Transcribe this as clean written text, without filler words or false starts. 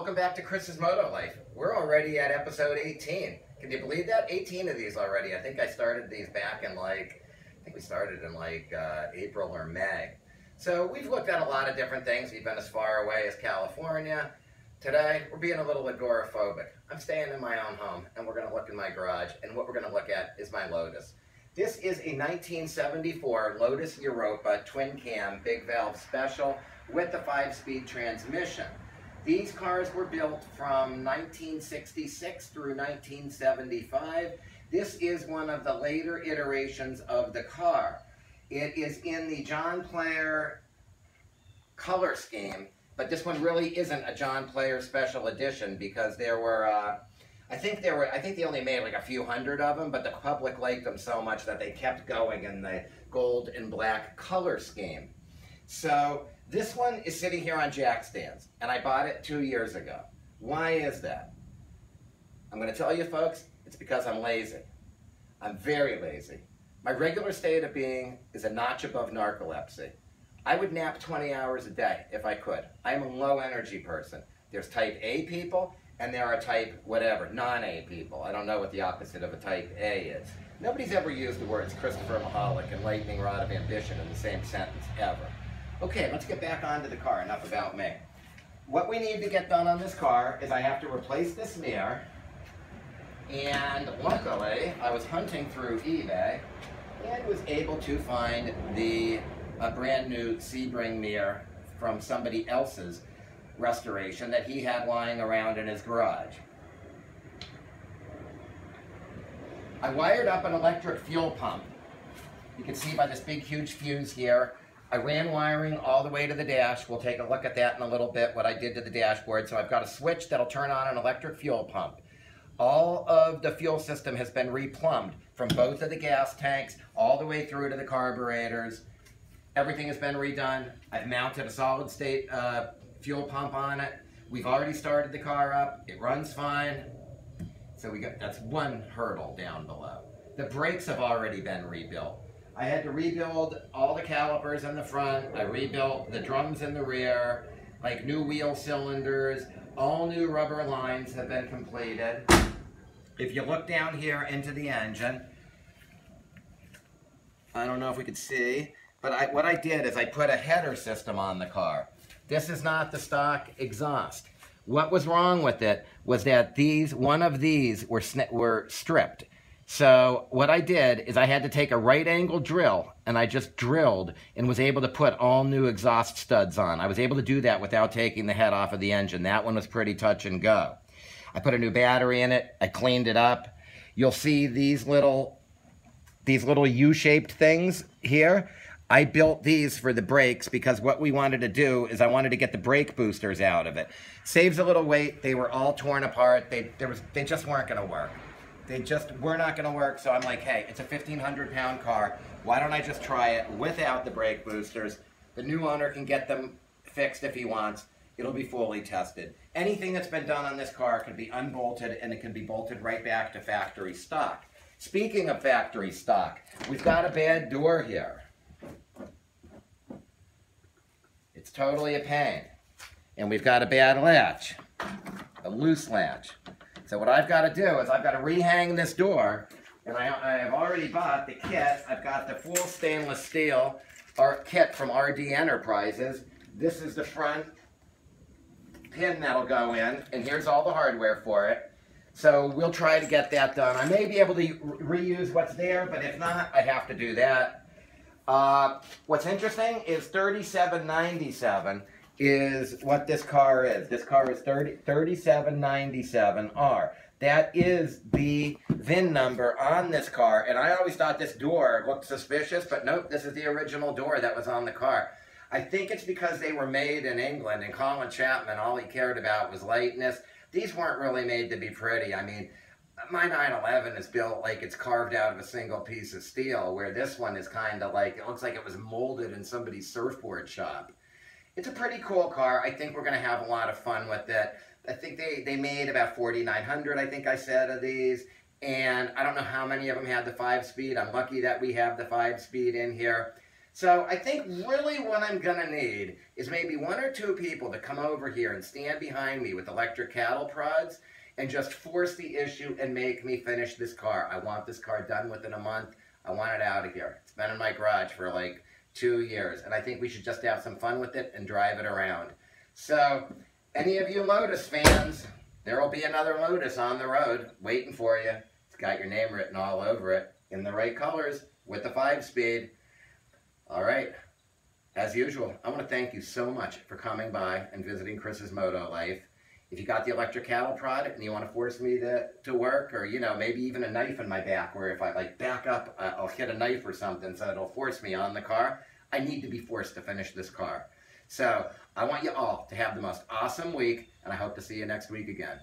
welcome back to Chris's Moto Life. We're already at episode 18. Can you believe that? 18 of these already. I think I started these back in April or May. So we've looked at a lot of different things. We've been as far away as California. Today, we're being a little agoraphobic. I'm staying in my own home, and we're going to look in my garage, and what we're going to look at is my Lotus. This is a 1974 Lotus Europa twin cam big valve special with the 5-speed transmission. These cars were built from 1966 through 1975. This is one of the later iterations of the car. It is in the John Player color scheme, but this one really isn't a John Player special edition because there were, I think they only made like a few hundred of them, but the public liked them so much that they kept going in the gold and black color scheme. So this one is sitting here on jack stands, and I bought it 2 years ago. Why is that? I'm going to tell you, folks, it's because I'm lazy. I'm very lazy. My regular state of being is a notch above narcolepsy. I would nap 20 hours a day if I could. I'm a low energy person. There's type A people, and there are type whatever, non-A people. I don't know what the opposite of a type A is. Nobody's ever used the words Christopher Mahalik and lightning rod of ambition in the same sentence, ever. Okay, let's get back onto the car. Enough about me. What we need to get done on this car is I have to replace this mirror. And luckily, I was hunting through eBay and was able to find a brand new Sebring mirror from somebody else's restoration that he had lying around in his garage. I wired up an electric fuel pump. You can see by this big huge fuse here. I ran wiring all the way to the dash. We'll take a look at that in a little bit, what I did to the dashboard. So I've got a switch that'll turn on an electric fuel pump. All of the fuel system has been replumbed from both of the gas tanks all the way through to the carburetors. Everything has been redone. I've mounted a solid state fuel pump on it. We've already started the car up. It runs fine. So that's one hurdle down below. The brakes have already been rebuilt. I had to rebuild all the calipers in the front. I rebuilt the drums in the rear, like new wheel cylinders. All new rubber lines have been completed. If you look down here into the engine, I don't know if we could see, but what I did is I put a header system on the car. This is not the stock exhaust. What was wrong with it was that one of these were stripped. So what I did is I had to take a right angle drill, and I just drilled and was able to put all new exhaust studs on. I was able to do that without taking the head off of the engine. That one was pretty touch and go. I put a new battery in it. I cleaned it up. You'll see these little U-shaped things here. I built these for the brakes because what we wanted to do is I wanted to get the brake boosters out of it. Saves a little weight. They were all torn apart. They just weren't going to work. They just were not going to work, so I'm like, hey, it's a 1,500-pound car. Why don't I just try it without the brake boosters? The new owner can get them fixed if he wants. It'll be fully tested. Anything that's been done on this car can be unbolted, and it can be bolted right back to factory stock. Speaking of factory stock, we've got a bad door here. It's totally a pain. And we've got a bad latch, a loose latch. So what I've got to do is I've got to rehang this door, and I have already bought the kit. I've got the full stainless steel kit from RD Enterprises. This is the front pin that'll go in, and here's all the hardware for it. So we'll try to get that done. I may be able to reuse what's there, but if not, I have to do that. What's interesting is $37.97 is what this car is. This car is 3797R. That is the VIN number on this car, and I always thought this door looked suspicious, but nope, this is the original door that was on the car. I think it's because they were made in England, and Colin Chapman, all he cared about was lightness. These weren't really made to be pretty. I mean, my 911 is built like it's carved out of a single piece of steel, where this one is kind of like, it looks like it was molded in somebody's surfboard shop. It's a pretty cool car. I think we're going to have a lot of fun with it. I think they made about 4,900, I think I said, of these. And I don't know how many of them had the 5-speed. I'm lucky that we have the 5-speed in here. So I think really what I'm going to need is maybe 1 or 2 people to come over here and stand behind me with electric cattle prods and just force the issue and make me finish this car. I want this car done within a month. I want it out of here. It's been in my garage for like 2 years, and I think we should just have some fun with it and drive it around. So, any of you Lotus fans, there will be another Lotus on the road waiting for you. It's got your name written all over it in the right colors with the 5-speed. All right, as usual, I want to thank you so much for coming by and visiting Chris's Moto Life. If you got the electric cattle prod and you want to force me to work, or, you know, maybe even a knife in my back, where if I like back up, I'll hit a knife or something, so it'll force me on the car. I need to be forced to finish this car. So I want you all to have the most awesome week, and I hope to see you next week again.